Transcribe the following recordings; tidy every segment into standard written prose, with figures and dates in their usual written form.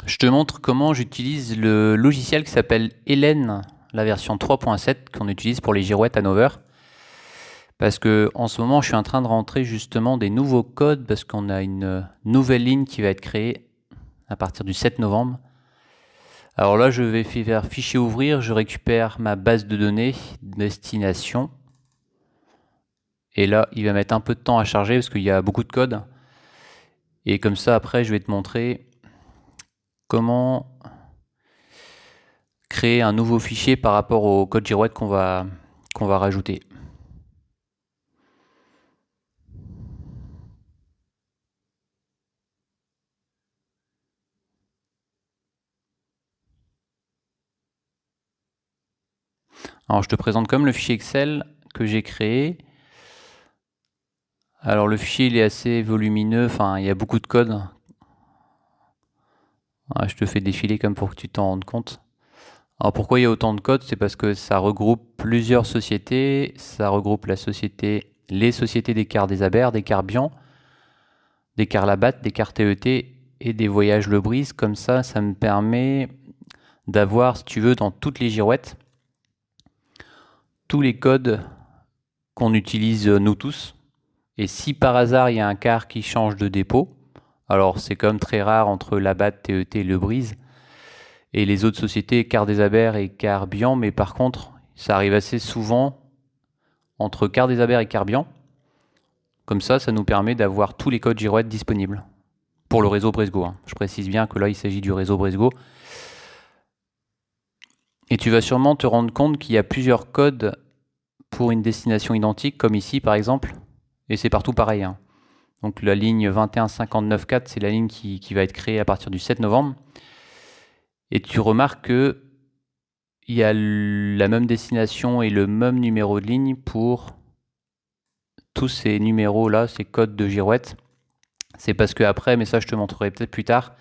Je te montre comment j'utilise le logiciel qui s'appelle Hélène, la version 3.7 qu'on utilise pour les girouettes Hanover. Parce que en ce moment, je suis en train de rentrer justement des nouveaux codes parce qu'on a une nouvelle ligne qui va être créée à partir du 7 novembre. Alors là, je vais faire fichier ouvrir, je récupère ma base de données destination. Et là, il va mettre un peu de temps à charger parce qu'il y a beaucoup de code. Et comme ça, après, je vais te montrer comment créer un nouveau fichier par rapport au code girouette qu'on va rajouter. Alors je te présente comme le fichier Excel que j'ai créé. Alors le fichier il est assez volumineux, enfin il y a beaucoup de code. Je te fais défiler comme pour que tu t'en rendes compte. Alors pourquoi il y a autant de code? C'est parce que ça regroupe plusieurs sociétés. Ça regroupe les sociétés des cars des Aber, des cars Bian, des cars Labatt, des cars TET et des voyages Le Brise. Comme ça me permet d'avoir, si tu veux, dans toutes les girouettes, tous les codes qu'on utilise nous tous. Et si par hasard il y a un car qui change de dépôt, alors c'est comme très rare entre Labatt, TET et Le Brise, et les autres sociétés, Car des Aber et Car Bian, mais par contre, ça arrive assez souvent entre Car des Aber et Car Bian. Comme ça nous permet d'avoir tous les codes girouettes disponibles pour le réseau Bresgo. Je précise bien que là, il s'agit du réseau Bresgo. Et tu vas sûrement te rendre compte qu'il y a plusieurs codes pour une destination identique, comme ici par exemple, et c'est partout pareil. Donc la ligne 21594, c'est la ligne qui va être créée à partir du 7 novembre. Et tu remarques que il y a la même destination et le même numéro de ligne pour tous ces numéros-là, ces codes de girouette. C'est parce que après, mais ça je te montrerai peut-être plus tard,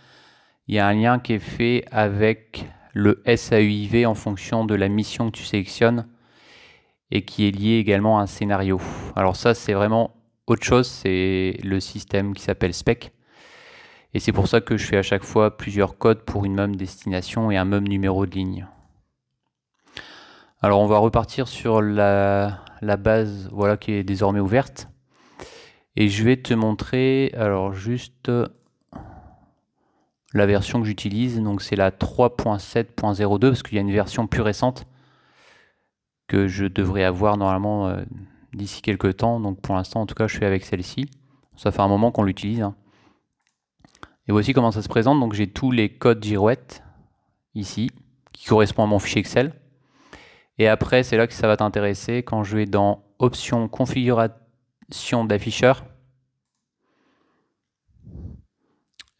il y a un lien qui est fait avec le SAUIV en fonction de la mission que tu sélectionnes et qui est lié également à un scénario. Alors ça, c'est vraiment autre chose, c'est le système qui s'appelle SPEC. Et c'est pour ça que je fais à chaque fois plusieurs codes pour une même destination et un même numéro de ligne. Alors on va repartir sur la base voilà, qui est désormais ouverte. Et je vais te montrer alors juste la version que j'utilise. Donc c'est la 3.7.02 parce qu'il y a une version plus récente que je devrais avoir normalement d'ici quelques temps. Donc pour l'instant en tout cas je fais avec celle-ci. Ça fait un moment qu'on l'utilise. Et voici comment ça se présente. Donc j'ai tous les codes girouettes ici qui correspondent à mon fichier Excel. Et après, c'est là que ça va t'intéresser quand je vais dans Options, Configuration d'afficheur.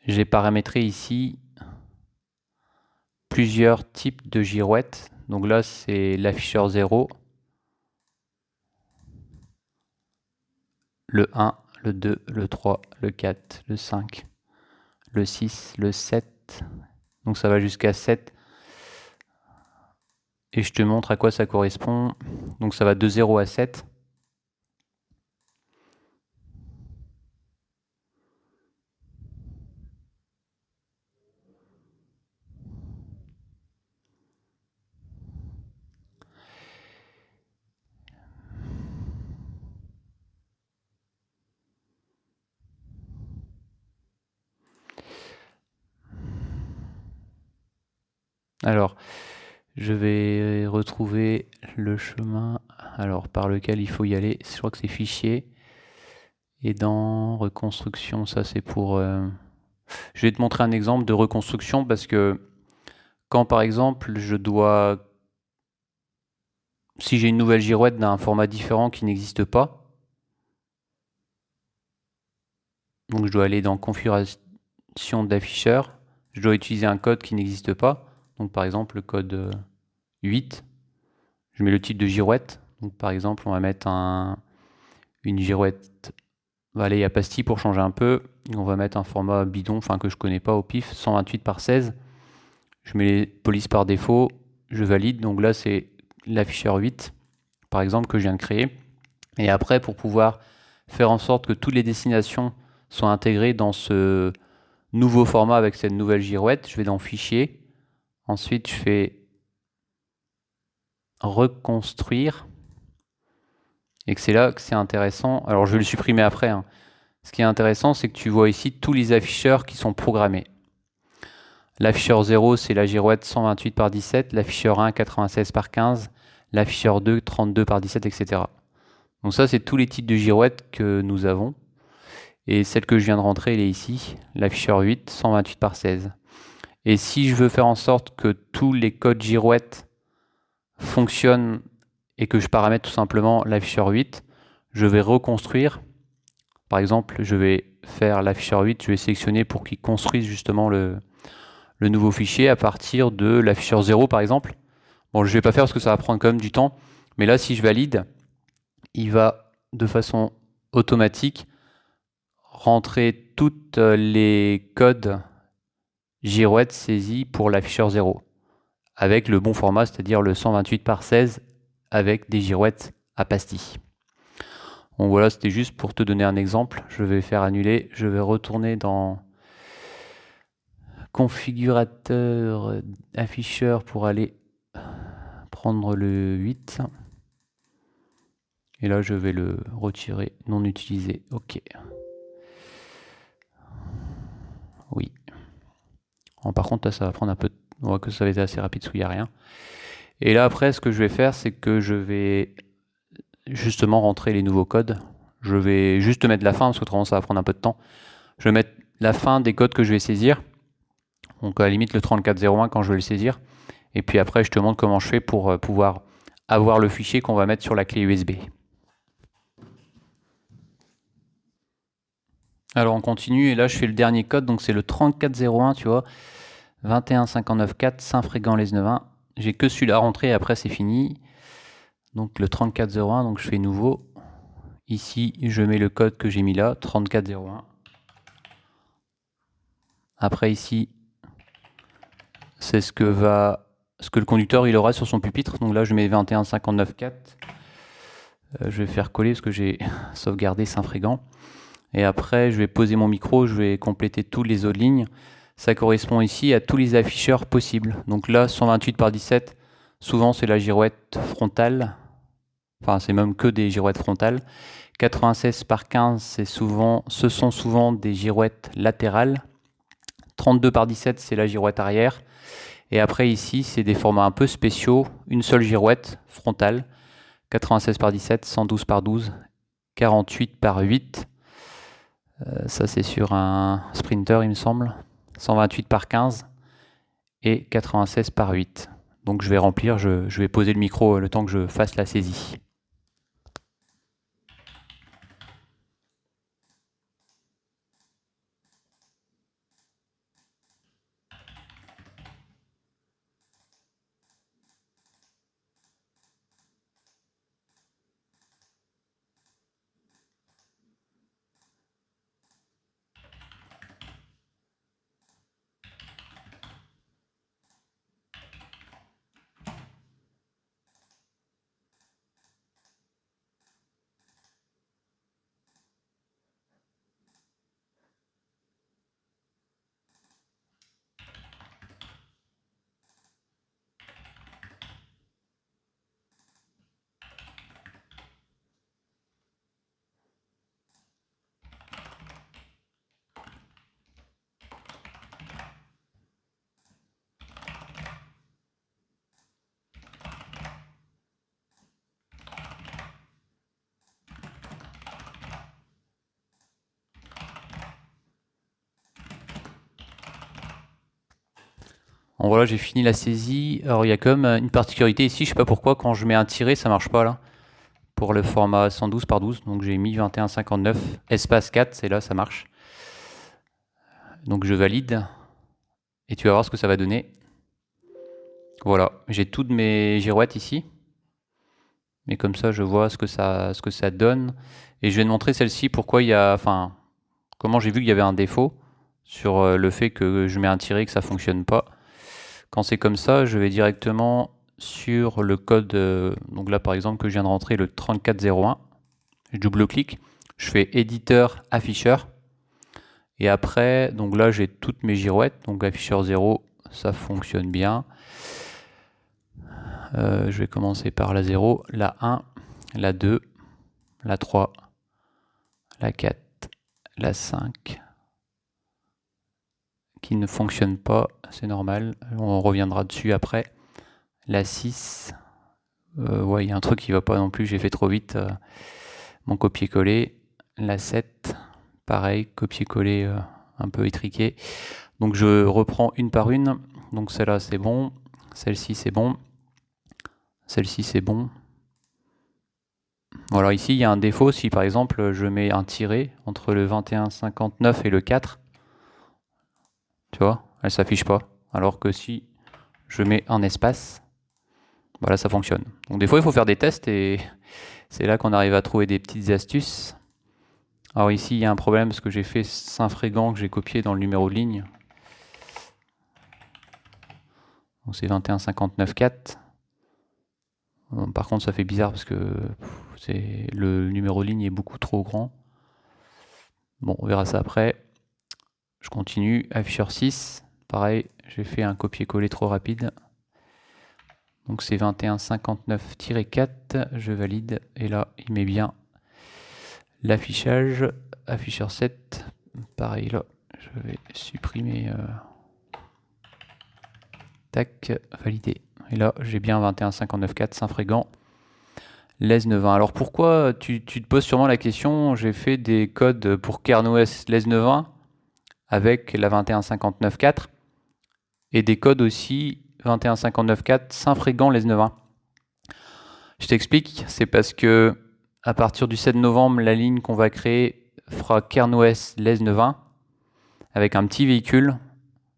J'ai paramétré ici plusieurs types de girouettes. Donc là, c'est l'afficheur 0, le 1, le 2, le 3, le 4, le 5, le 6, le 7. Donc ça va jusqu'à 7. Et je te montre à quoi ça correspond. Donc ça va de 0 à 7. Alors, je vais retrouver le chemin par lequel il faut y aller. Je crois que c'est fichier. Et dans reconstruction, ça c'est pour... Je vais te montrer un exemple de reconstruction parce que quand par exemple je dois... Si j'ai une nouvelle girouette d'un format différent qui n'existe pas, donc je dois aller dans configuration d'afficheur, je dois utiliser un code qui n'existe pas, donc par exemple le code 8, je mets le type de girouette, donc par exemple on va mettre une girouette, allez, il y a pastille pour changer un peu, on va mettre un format bidon, enfin que je connais pas au pif, 128 par 16, je mets les polices par défaut, je valide, donc là c'est l'afficheur 8 par exemple que je viens de créer. Et après pour pouvoir faire en sorte que toutes les destinations soient intégrées dans ce nouveau format avec cette nouvelle girouette. Je vais dans Fichier. Ensuite, je fais Reconstruire. Et que c'est là que c'est intéressant. Alors, je vais le supprimer après, hein. Ce qui est intéressant, c'est que tu vois ici tous les afficheurs qui sont programmés. L'afficheur 0, c'est la girouette 128 par 17. L'afficheur 1, 96 par 15. L'afficheur 2, 32 par 17, etc. Donc ça, c'est tous les types de girouettes que nous avons. Et celle que je viens de rentrer, elle est ici. L'afficheur 8, 128 par 16. Et si je veux faire en sorte que tous les codes girouettes fonctionnent et que je paramètre tout simplement l'afficheur 8, je vais reconstruire. Par exemple, je vais faire l'afficheur 8, je vais sélectionner pour qu'il construise justement le nouveau fichier à partir de l'afficheur 0 par exemple. Bon, je ne vais pas faire parce que ça va prendre quand même du temps, mais là si je valide, il va de façon automatique rentrer toutes les codes girouettes saisis pour l'afficheur 0 avec le bon format, c'est-à-dire le 128 par 16 avec des girouettes à pastilles. Bon voilà, c'était juste pour te donner un exemple. Je vais faire annuler, je vais retourner dans configurateur afficheur pour aller prendre le 8. Et là, je vais le retirer, non utilisé. OK. Oui. Bon, par contre, là, ça va prendre un peu. On voit que ça va être assez rapide parce qu'il n'y a rien. Et là, après, ce que je vais faire, c'est que je vais justement rentrer les nouveaux codes. Je vais juste mettre la fin parce qu'autrement, ça va prendre un peu de temps. Je vais mettre la fin des codes que je vais saisir. Donc, à la limite, le 3401 quand je vais le saisir. Et puis après, je te montre comment je fais pour pouvoir avoir le fichier qu'on va mettre sur la clé USB. Alors on continue et là je fais le dernier code, donc c'est le 3401, tu vois, 21594 Saint-Frégan-les-Nevins. J'ai que celui-là rentré et après c'est fini. Donc le 3401, donc je fais nouveau. Ici je mets le code que j'ai mis là, 3401. Après ici, c'est ce que le conducteur il aura sur son pupitre. Donc là je mets 21594. Je vais faire coller parce que j'ai sauvegardé Saint-Frégan. Et après, je vais poser mon micro, je vais compléter toutes les autres lignes. Ça correspond ici à tous les afficheurs possibles. Donc là, 128 par 17, souvent c'est la girouette frontale. Enfin, c'est même que des girouettes frontales. 96 par 15, ce sont souvent des girouettes latérales. 32 par 17, c'est la girouette arrière. Et après ici, c'est des formats un peu spéciaux. Une seule girouette frontale. 96 par 17, 112 par 12, 48 par 8. Ça c'est sur un Sprinter il me semble, 128 par 15 et 96 par 8. Donc je vais remplir, je vais poser le micro le temps que je fasse la saisie. Bon voilà, j'ai fini la saisie. Alors il y a quand même une particularité ici, je sais pas pourquoi, quand je mets un tiret, ça marche pas là. Pour le format 112 par 12, donc j'ai mis 2159 espace 4, c'est là, ça marche. Donc je valide et tu vas voir ce que ça va donner. Voilà, j'ai toutes mes girouettes ici. Mais comme ça, je vois ce que ça donne. Et je vais te montrer celle-ci, pourquoi il y a, enfin, comment j'ai vu qu'il y avait un défaut sur le fait que je mets un tiret et que ça fonctionne pas. Quand c'est comme ça, je vais directement sur le code, donc là par exemple que je viens de rentrer, le 3401. Je double-clique, je fais éditeur afficheur. Et après, donc là j'ai toutes mes girouettes, donc afficheur 0, ça fonctionne bien. Je vais commencer par la 0, la 1, la 2, la 3, la 4, la 5, qui ne fonctionne pas, c'est normal, on reviendra dessus après. La 6, ouais, il y a un truc qui va pas non plus, j'ai fait trop vite mon copier-coller. La 7, pareil, copier-coller un peu étriqué. Donc je reprends une par une. Donc celle-là c'est bon, celle-ci c'est bon, celle-ci c'est bon. Voilà, ici il y a un défaut, si par exemple je mets un tiret entre le 21,59 et le 4, tu vois, elle s'affiche pas. Alors que si je mets un espace, voilà, ça fonctionne. Donc des fois il faut faire des tests et c'est là qu'on arrive à trouver des petites astuces. Alors ici il y a un problème parce que j'ai fait Saint-Frégan que j'ai copié dans le numéro de ligne. Donc c'est 21,59,4. Par contre ça fait bizarre parce que le numéro de ligne est beaucoup trop grand. Bon, on verra ça après. Je continue, afficheur 6. Pareil, j'ai fait un copier-coller trop rapide. Donc c'est 21,59-4, je valide. Et là, il met bien l'affichage. Afficheur 7, pareil là, je vais supprimer. Tac, validé. Et là, j'ai bien 21,59,4, Saint-Frégan. LES9.1. Alors pourquoi tu te poses sûrement la question, j'ai fait des codes pour KernOS LES9.1 avec la 21,59,4 et des codes aussi 21,59,4 Saint-Frégan LES9.1. Je t'explique, c'est parce que à partir du 7 novembre, la ligne qu'on va créer fera KernOS LES9.1 avec un petit véhicule.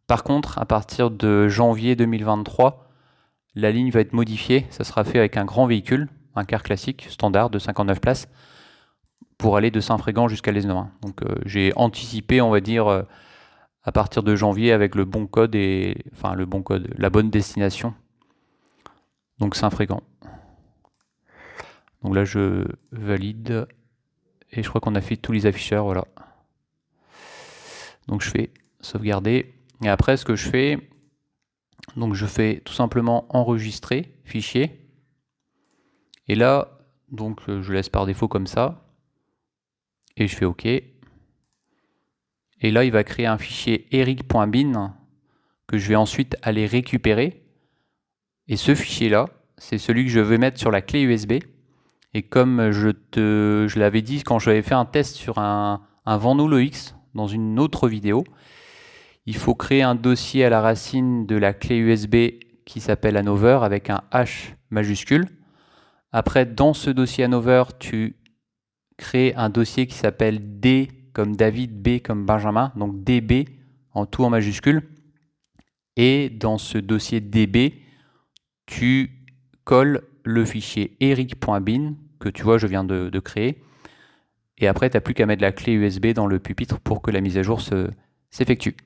Par contre, à partir de janvier 2023, la ligne va être modifiée, ça sera fait avec un grand véhicule, un car classique, standard de 59 places, pour aller de Saint-Frégan jusqu'à LES9.1. Donc j'ai anticipé, on va dire, à partir de janvier avec le bon code, la bonne destination. Donc Saint-Frégan. Donc là je valide, et je crois qu'on a fait tous les afficheurs, voilà. Donc je fais sauvegarder, et après ce que je fais, donc je fais tout simplement enregistrer fichier, et là, donc je laisse par défaut comme ça, et je fais OK. Et là, il va créer un fichier eric.bin que je vais ensuite aller récupérer. Et ce fichier-là, c'est celui que je vais mettre sur la clé USB. Et comme je l'avais dit quand j'avais fait un test sur un Venolo X dans une autre vidéo, il faut créer un dossier à la racine de la clé USB qui s'appelle Hanover avec un H majuscule. Après, dans ce dossier Hanover, tu crées un dossier qui s'appelle D comme David, B comme Benjamin, donc DB en tout en majuscule. Et dans ce dossier DB, tu colles le fichier eric.bin que tu vois je viens de créer. Et après, tu n'as plus qu'à mettre la clé USB dans le pupitre pour que la mise à jour s'effectue.